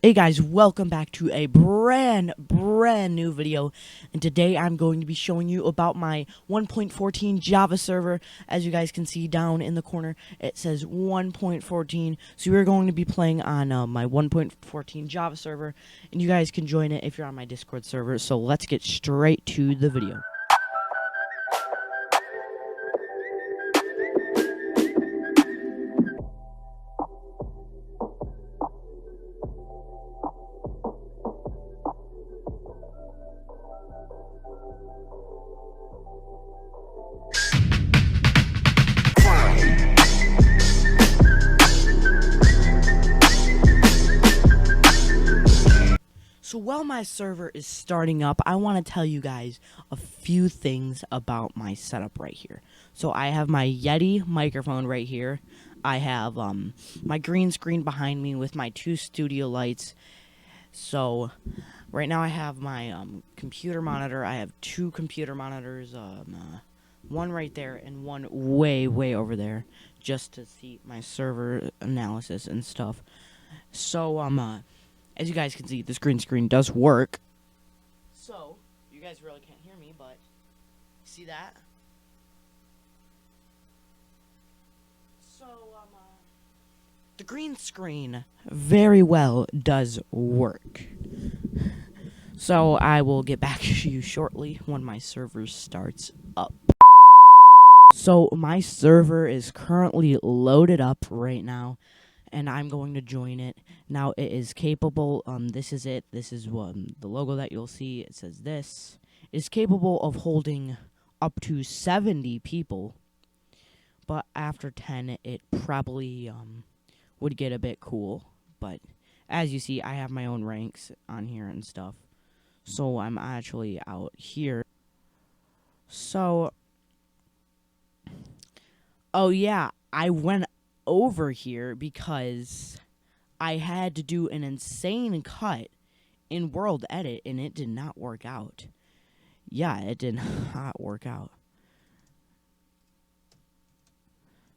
Hey guys, welcome back to a brand new video, and today I'm going to be showing you about my 1.14 Java server. As you guys can see down in the corner, it says 1.14, so we're going to be playing on my 1.14 Java server, and you guys can join it if you're on my Discord server. So let's get straight to the video. So while my server is starting up, I want to tell you guys a few things about my setup right here. So I have my Yeti microphone right here. I have my green screen behind me with my two studio lights. So right now I have my computer monitor. I have two computer monitors, one right there and one way over there, just to see my server analysis and stuff. So as you guys can see, this green screen does work. So, you guys really can't hear me, but see that? So, the green screen very well does work. So, I will get back to you shortly when my server starts up. So, my server is currently loaded up right now, and I'm going to join it. Now it is capable, this is it, this is the logo that you'll see, it says this. It is capable of holding up to 70 people, but after 10 it probably would get a bit cool. But as you see, I have my own ranks on here and stuff, so I'm actually out here. So, oh yeah, I went over here because I had to do an insane cut in World Edit and it did not work out. Yeah, it did not work out.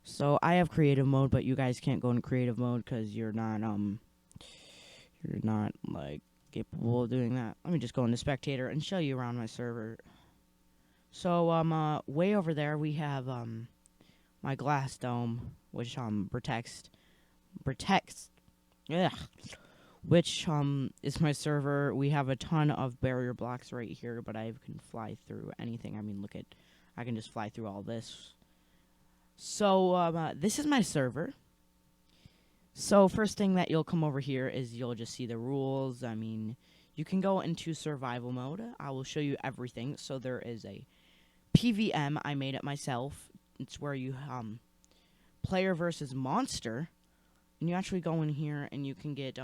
So I have creative mode, but you guys can't go in creative mode because you're not like capable of doing that. Let me just go into spectator and show you around my server. So way over there we have my glass dome, which which is my server. We have a ton of barrier blocks right here, but I can fly through anything. I mean, look at, I can just fly through all this. So this is my server. So first thing that you'll come over here is you'll just see the rules. I mean, you can go into survival mode. I will show you everything. So there is a PVM. I made it myself. It's where you player versus monster, and you actually go in here and you can get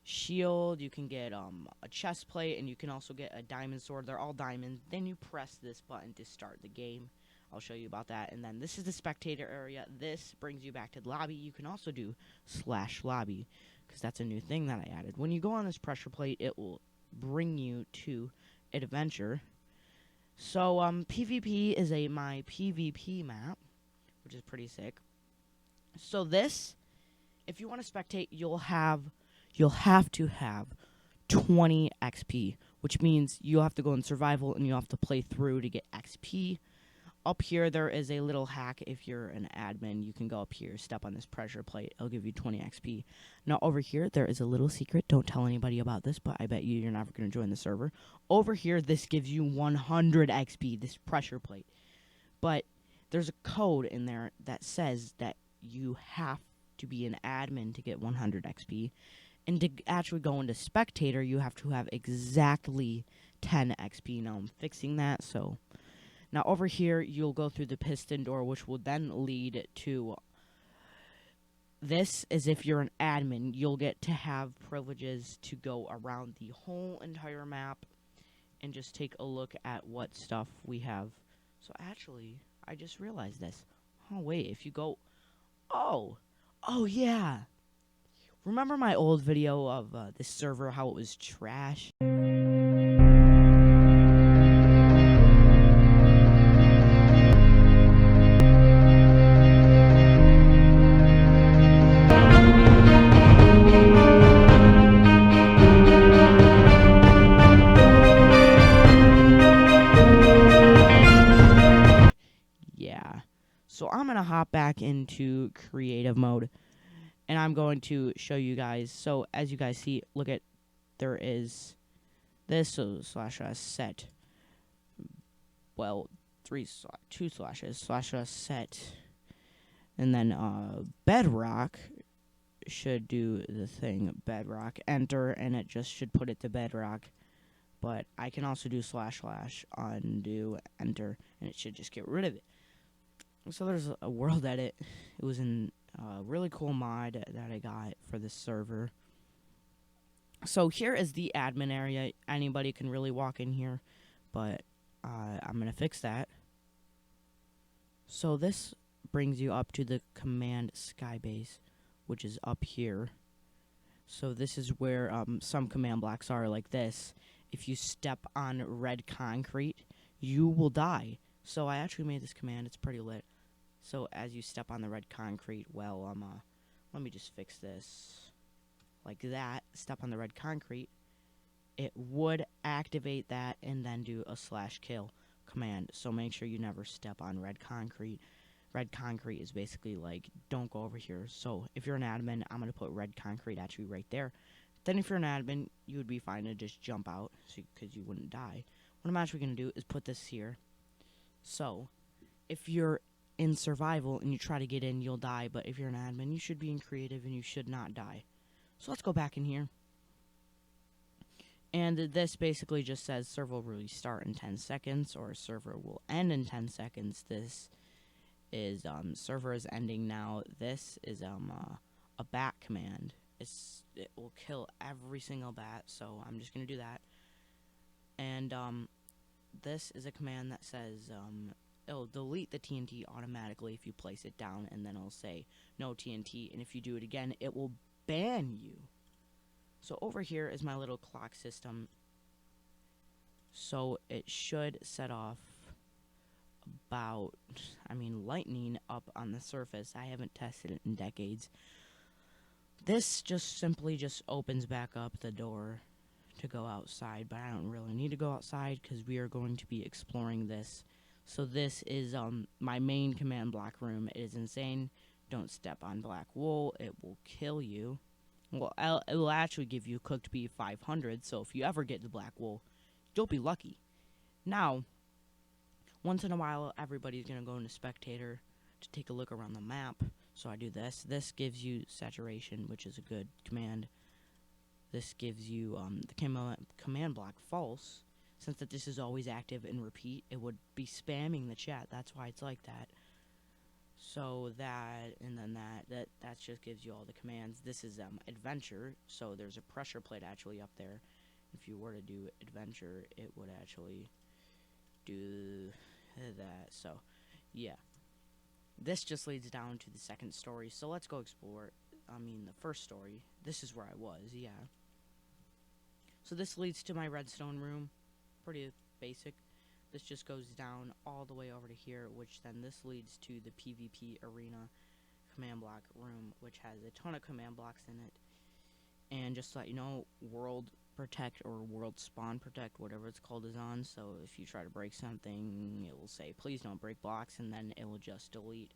shield, you can get a chest plate, and you can also get a diamond sword. They're all diamond. Then you press this button to start the game. I'll show you about that. And then this is the spectator area. This brings you back to the lobby. You can also do /lobby because that's a new thing that I added. When you go on this pressure plate, it will bring you to adventure. So PvP is my PvP map, which is pretty sick. So this, if you want to spectate, you'll have to have 20 XP, which means you'll have to go in survival and you'll have to play through to get XP. Up here there is a little hack. If you're an admin, you can go up here, step on this pressure plate, it'll give you 20 XP. Now over here there is a little secret. Don't tell anybody about this, but I bet you're never going to join the server. Over here this gives you 100 XP, this pressure plate. But there's a code in there that says that you have to be an admin to get 100 XP. And to actually go into spectator, you have to have exactly 10 XP. Now I'm fixing that. So now over here, you'll go through the piston door, which will then lead to this. Is if you're an admin, you'll get to have privileges to go around the whole entire map and just take a look at what stuff we have. So actually, I just realized this. Oh, wait, if you go... Oh, yeah. Remember my old video of this server, how it was trash? back into creative mode, and I'm going to show you guys. So as you guys see, look at, there is this, so /set, well, two slashes, /set, and then bedrock should do the thing, bedrock, enter, and it just should put it to bedrock. But I can also do // undo, enter, and it should just get rid of it. So there's a world edit. It was in a really cool mod that I got for this server. So here is the admin area. Anybody can really walk in here, but I'm going to fix that. So this brings you up to the command skybase, which is up here. So this is where some command blocks are, like this. If you step on red concrete, you will die. So I actually made this command. It's pretty lit. So as you step on the red concrete, well, let me just fix this. Like that, step on the red concrete. It would activate that and then do a /kill command. So make sure you never step on red concrete. Red concrete is basically like, don't go over here. So if you're an admin, I'm going to put red concrete actually right there. Then if you're an admin, you would be fine to just jump out because you wouldn't die. What I'm actually going to do is put this here. So if you're in survival and you try to get in, you'll die. But if you're an admin, you should be in creative and you should not die. So let's go back in here. And this basically just says server will restart in 10 seconds or server will end in 10 seconds. This is server is ending now. This is a bat command. It will kill every single bat, so I'm just gonna do that. And this is a command that says it'll delete the TNT automatically if you place it down, and then it'll say no TNT, and if you do it again, it will ban you. So over here is my little clock system. So it should set off about, lightning up on the surface. I haven't tested it in decades. This just simply just opens back up the door to go outside, but I don't really need to go outside because we are going to be exploring this. So this is my main command block room. It is insane. Don't step on black wool. It will kill you. Well, it will actually give you cooked beef 500, so if you ever get the black wool, you'll be lucky. Now, once in a while, everybody's going to go into spectator to take a look around the map. So I do this. This gives you saturation, which is a good command. This gives you the command block false. Since that this is always active and repeat, it would be spamming the chat. That's why it's like that. So that, and then that just gives you all the commands. This is adventure. So there's a pressure plate actually up there. If you were to do adventure, it would actually do that. So yeah. This just leads down to the second story, so let's go explore, the first story. This is where I was, yeah. So this leads to my redstone room, pretty basic. This just goes down all the way over to here, which then this leads to the PvP arena command block room, which has a ton of command blocks in it. And just to let you know, world protect or world spawn protect, whatever it's called, is on. So if you try to break something, it will say please don't break blocks, and then it will just delete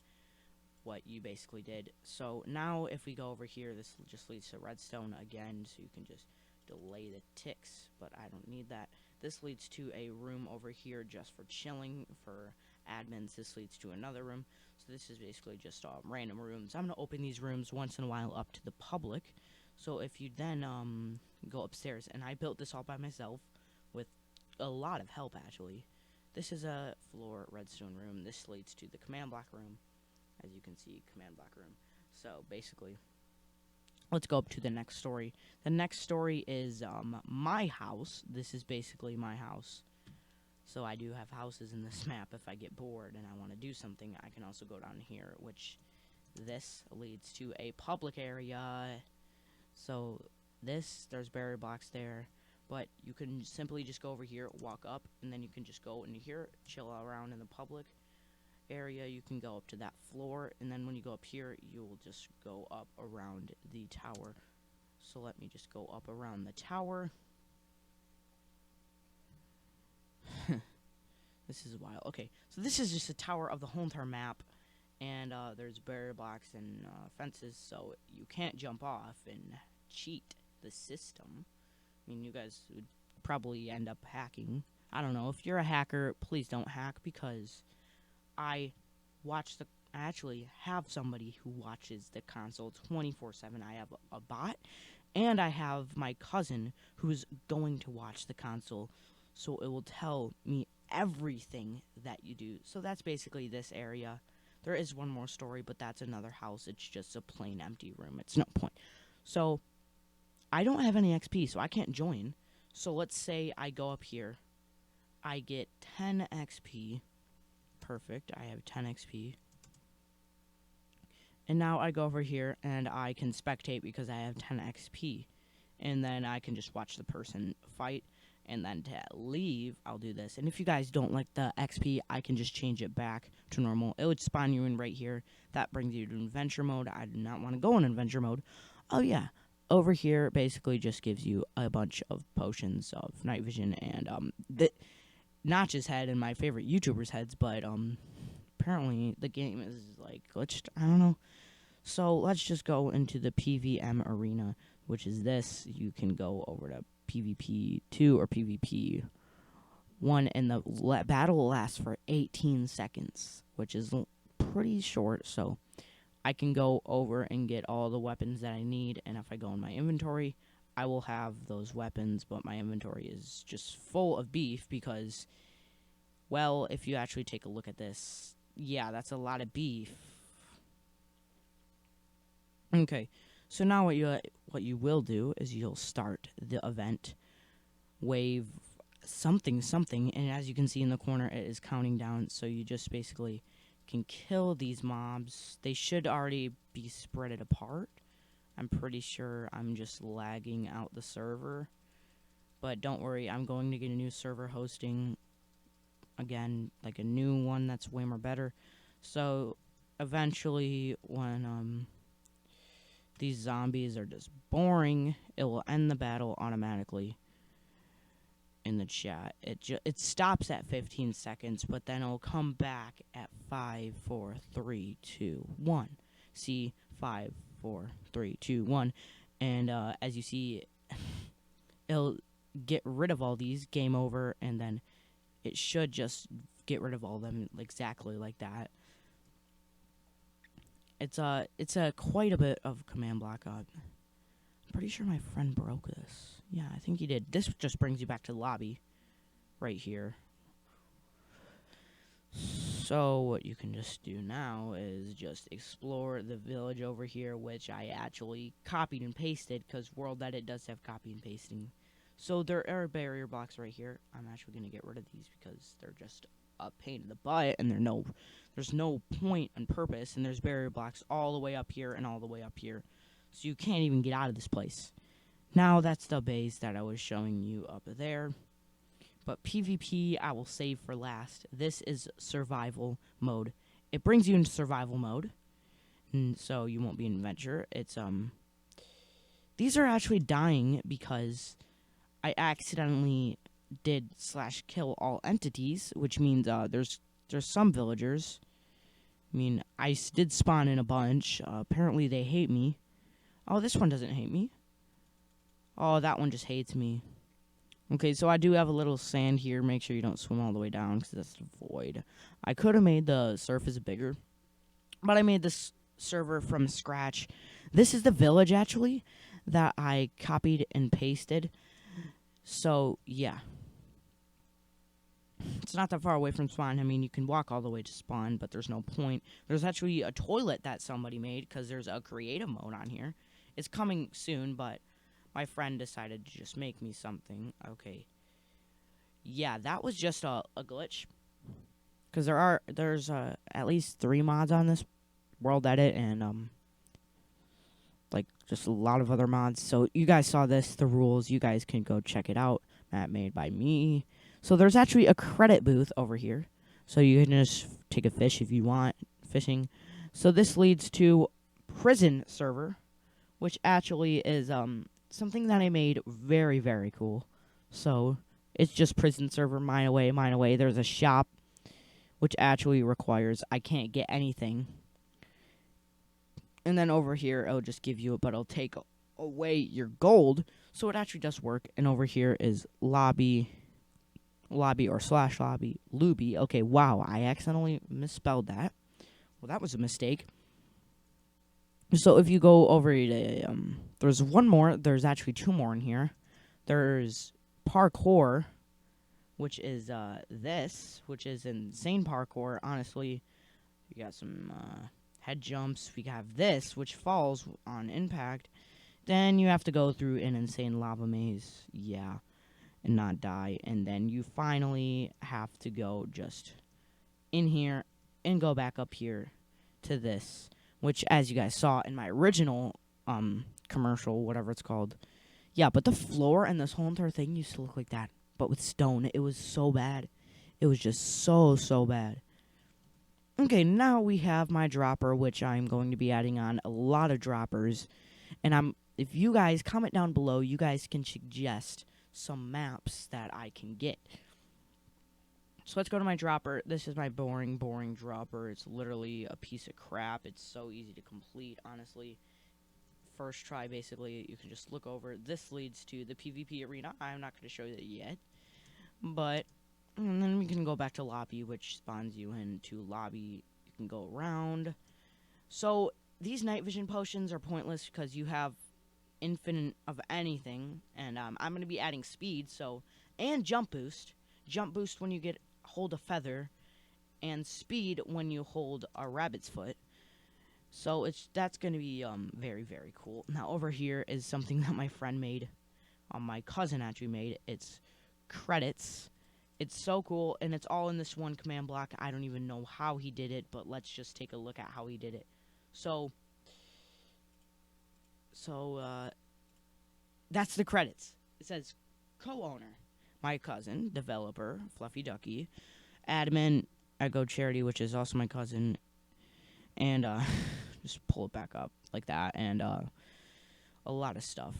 what you basically did. So now if we go over here, this just leads to redstone again, so you can just delay the ticks, but I don't need that. This leads to a room over here just for chilling for admins. This leads to another room. So this is basically just random rooms. I'm going to open these rooms once in a while up to the public. So if you then go upstairs, and I built this all by myself with a lot of help actually. This is a floor redstone room. This leads to the command block room. As you can see, command block room. So basically, let's go up to the next story. The next story is my house. This is basically my house. So I do have houses in this map. If I get bored and I want to do something, I can also go down here, which this leads to a public area. So there's barrier blocks there, but you can simply just go over here, walk up, and then you can just go into here, chill around in the public area. You can go up to that floor, and then when you go up here, you will just go up around the tower. So let me just go up around the tower. This is wild. Okay, so this is just a tower of the whole entire map, and there's barrier blocks and fences, so you can't jump off and cheat the system. I mean, you guys would probably end up hacking. I don't know. If you're a hacker, please don't hack, because I watch the. I actually have somebody who watches the console 24/7. I have a bot, and I have my cousin who's going to watch the console, so it will tell me everything that you do. So that's basically this area. There is one more story, but that's another house. It's just a plain empty room. It's no point. So I don't have any XP, so I can't join. So let's say I go up here. I get 10 XP. Perfect. I have 10 XP. And now I go over here and I can spectate because I have 10 XP. And then I can just watch the person fight. And then to leave, I'll do this. And if you guys don't like the XP, I can just change it back to normal. It would spawn you in right here. That brings you to adventure mode. I do not want to go in adventure mode. Oh, yeah. Over here basically just gives you a bunch of potions of night vision and Notch's head and my favorite YouTubers' heads, but apparently the game is like glitched. I don't know. So let's just go into the PVM arena, which is this. You can go over to PvP 2 or PvP 1, and the battle lasts for 18 seconds, which is pretty short. So I can go over and get all the weapons that I need, and if I go in my inventory, I will have those weapons, but my inventory is just full of beef because, well, if you actually take a look at this, yeah, that's a lot of beef. Okay, so now what you will do is you'll start the event, wave something, and as you can see in the corner, it is counting down, so you just basically can kill these mobs. They should already be spreaded apart. I'm pretty sure I'm just lagging out the server. But don't worry, I'm going to get a new server hosting. Again, like a new one that's way more better. So eventually when these zombies are just boring, it will end the battle automatically. In the chat, it stops at 15 seconds, but then it'll come back at 5, 4, 3, 2, 1. See, 5, 4, 3, 2, 1, and as you see, it'll get rid of all these, game over, and then it should just get rid of all of them exactly like that. It's a quite a bit of command block. I'm pretty sure my friend broke this. Yeah, I think he did. This just brings you back to the lobby right here. So what you can just do now is just explore the village over here, which I actually copied and pasted because World Edit does have copy and pasting. So there are barrier blocks right here. I'm actually going to get rid of these because they're just a pain in the butt, and there's no point and purpose, and there's barrier blocks all the way up here and all the way up here. So you can't even get out of this place. Now that's the base that I was showing you up there. But PvP I will save for last. This is survival mode. It brings you into survival mode, and so you won't be in adventure. It's these are actually dying because I accidentally did /kill all entities, which means there's some villagers. I mean, I did spawn in a bunch. Apparently they hate me. Oh, this one doesn't hate me. Oh, that one just hates me. Okay, so I do have a little sand here. Make sure you don't swim all the way down because that's the void. I could have made the surface bigger, but I made this server from scratch. This is the village, actually, that I copied and pasted. So, yeah. It's not that far away from spawn. I mean, you can walk all the way to spawn, but there's no point. There's actually a toilet that somebody made because there's a creative mode on here. It's coming soon, but my friend decided to just make me something. Okay. Yeah, that was just a glitch. Because there's at least 3 mods on this World Edit and like just a lot of other mods. So you guys saw this, the rules. You guys can go check it out. Map made by me. So there's actually a credit booth over here. So you can just take a fish if you want fishing. So this leads to prison server, which actually is something that I made very, very cool. So it's just prison server, mine away, mine away. There's a shop, which actually requires I can't get anything. And then over here, it'll just give you it, but it'll take away your gold. So it actually does work. And over here is lobby or slash lobby, looby. Okay, wow, I accidentally misspelled that. Well, that was a mistake. So if you go over to, there's one more. There's actually two more in here. There's parkour, which is this, which is insane parkour. Honestly, you got some head jumps. We have this, which falls on impact. Then you have to go through an insane lava maze, yeah, and not die. And then you finally have to go just in here and go back up here to this, which, as you guys saw in my original commercial, whatever it's called. Yeah, but the floor and this whole entire thing used to look like that, but with stone. It was so bad. It was just so bad. Okay, now we have my dropper, which I'm going to be adding on a lot of droppers. And if you guys comment down below, you guys can suggest some maps that I can get. So let's go to my dropper. This is my boring dropper. It's literally a piece of crap. It's so easy to complete, honestly. First try, basically, you can just look over. This leads to the PvP arena. I'm not going to show you that yet. But, and then we can go back to lobby, which spawns you into lobby. You can go around. So, these night vision potions are pointless because you have infinite of anything. And I'm going to be adding speed, and jump boost. Jump boost when you hold a feather, and speed when you hold a rabbit's foot. So that's going to be very cool. Now over here is something that my friend made. My cousin actually made. It's credits. It's so cool, and it's all in this one command block. I don't even know how he did it, but let's just take a look at how he did it. So that's the credits. It says co-owner, my cousin, developer, Fluffy Ducky, admin at Go Charity, which is also my cousin, and just pull it back up like that, and a lot of stuff.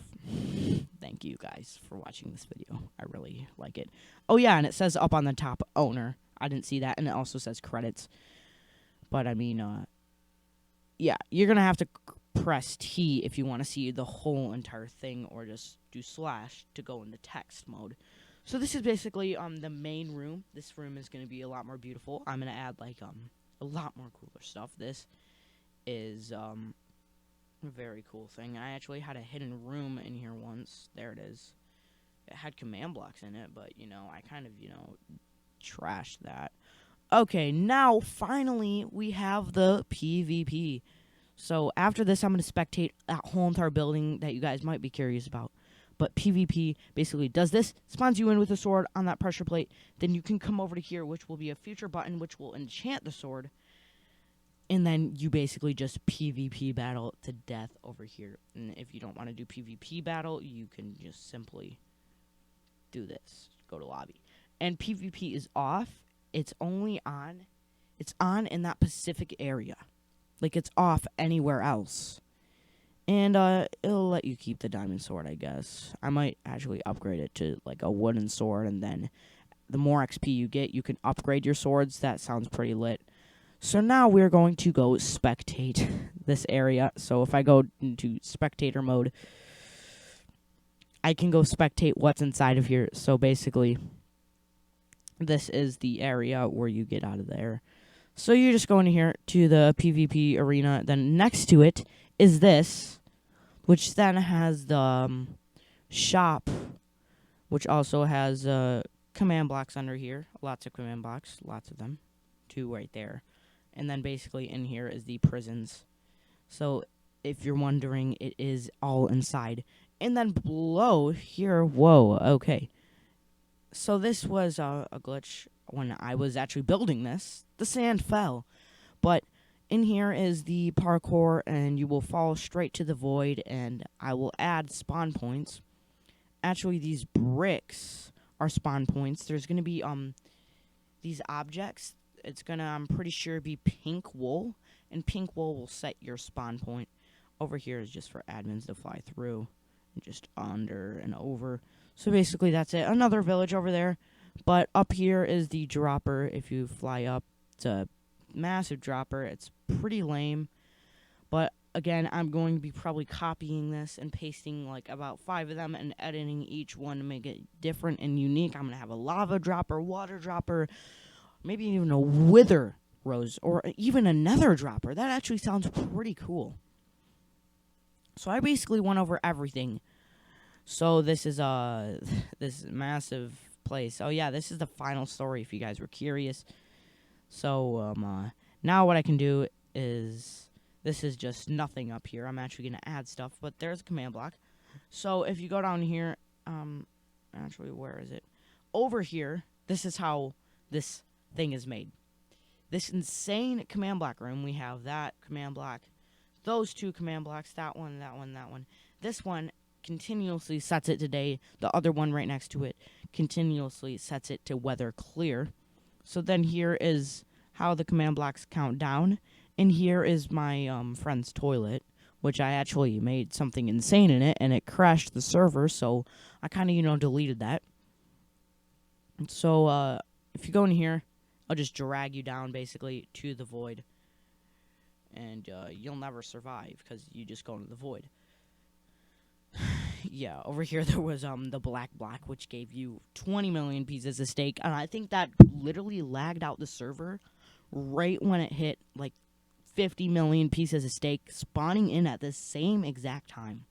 Thank you guys for watching this video. I really like it. Oh yeah, and it says up on the top, owner. I didn't see that, and it also says credits. But I mean, yeah, you're gonna have to press T if you want to see the whole entire thing, or just do slash to go into text mode. So this is basically the main room. This room is gonna be a lot more beautiful. I'm gonna add like a lot more cooler stuff. This is a very cool thing. I actually had a hidden room in here once. There it is. It had command blocks in it, but I kind of trashed that. Okay, now finally we have the PvP. So after this, I'm going to spectate that whole entire building that you guys might be curious about. But PvP basically does this, spawns you in with a sword on that pressure plate. Then you can come over to here, which will be a future button, which will enchant the sword. And then you basically just PvP battle to death over here. And if you don't want to do PvP battle, you can just simply do this. Go to lobby. And PvP is off. It's only on. It's on in that Pacific area. Like, it's off anywhere else. And it'll let you keep the diamond sword, I guess. I might actually upgrade it to, like, a wooden sword. And then the more XP you get, you can upgrade your swords. That sounds pretty lit. So now we're going to go spectate this area. So if I go into spectator mode, I can go spectate what's inside of here. So basically, this is the area where you get out of there. So you just go in here to the PvP arena. Then next to it is this, which then has the shop, which also has command blocks under here. Lots of command blocks, lots of them. 2 right there. And then basically in here is the prisons. So if you're wondering, it is all inside. And then below here, whoa, okay. So this was a glitch when I was actually building this. The sand fell. But in here is the parkour, and you will fall straight to the void, and I will add spawn points. Actually, these bricks are spawn points. There's going to be these objects. It's going to, I'm pretty sure, be pink wool, and pink wool will set your spawn point. Over here is just for admins to fly through, and just under and over. So basically that's it. Another village over there. But up here is the dropper. If you fly up, it's a massive dropper. It's pretty lame. But again, I'm going to be probably copying this and pasting like about 5 of them and editing each one to make it different and unique. I'm going to have a lava dropper, water dropper, maybe even a wither rose, or even a nether dropper. That actually sounds pretty cool. So I basically went over everything. So this is this massive place. Oh yeah, this is the final story if you guys were curious. So now what I can do is, this is just nothing up here. I'm actually going to add stuff, but there's a command block. So if you go down here, actually, where is it? Over here, this is how this thing is made. This insane command block room, we have that command block, those 2 command blocks, that one, that one, that one. This one continuously sets it to day. The other one right next to it continuously sets it to weather clear. So then here is how the command blocks count down. And here is my friend's toilet, which I actually made something insane in it, and it crashed the server, so I kind of, deleted that. So if you go in here, I'll just drag you down, basically, to the void. And you'll never survive, because you just go into the void. Yeah, over here there was the black block, which gave you 20 million pieces of steak, and I think that literally lagged out the server right when it hit, like, 50 million pieces of steak spawning in at the same exact time.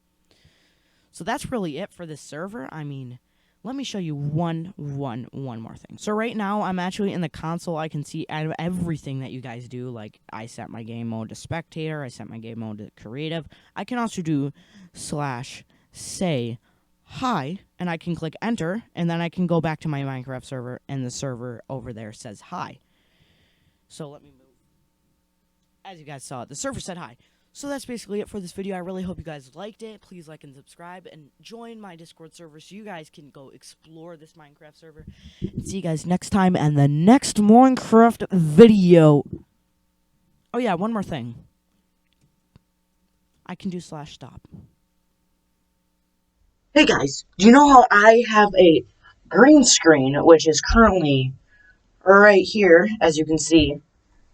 So that's really it for this server. I mean, let me show you one more thing. So right now, I'm actually in the console. I can see everything that you guys do. Like, I set my game mode to spectator. I set my game mode to creative. I can also do /say hi, and I can click enter, and then I can go back to my Minecraft server, and the server over there says hi. So let me move. As you guys saw, the server said hi. So that's basically it for this video. I really hope you guys liked it. Please like and subscribe and join my Discord server so you guys can go explore this Minecraft server. And see you guys next time and the next Minecraft video. Oh yeah, one more thing. I can do /stop. Hey guys, do you know how I have a green screen, which is currently right here, as you can see,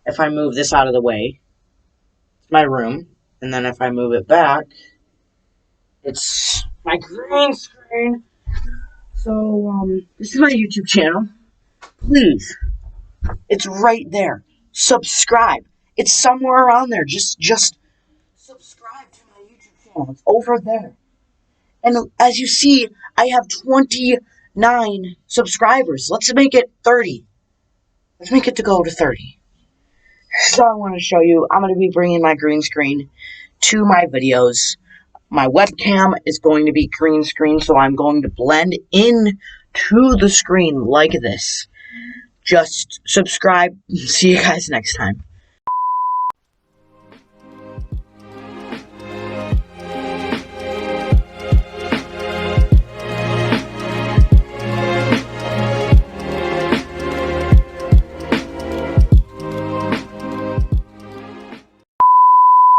if I move this out of the way, it's my room, and then if I move it back, it's my green screen. So, this is my YouTube channel. Please, it's right there. Subscribe. It's somewhere around there. Just subscribe to my YouTube channel. It's over there. And as you see, I have 29 subscribers. Let's make it 30. Let's make it to go to 30. So I want to show you, I'm going to be bringing my green screen to my videos. My webcam is going to be green screen, so I'm going to blend in to the screen like this. Just subscribe. See you guys next time.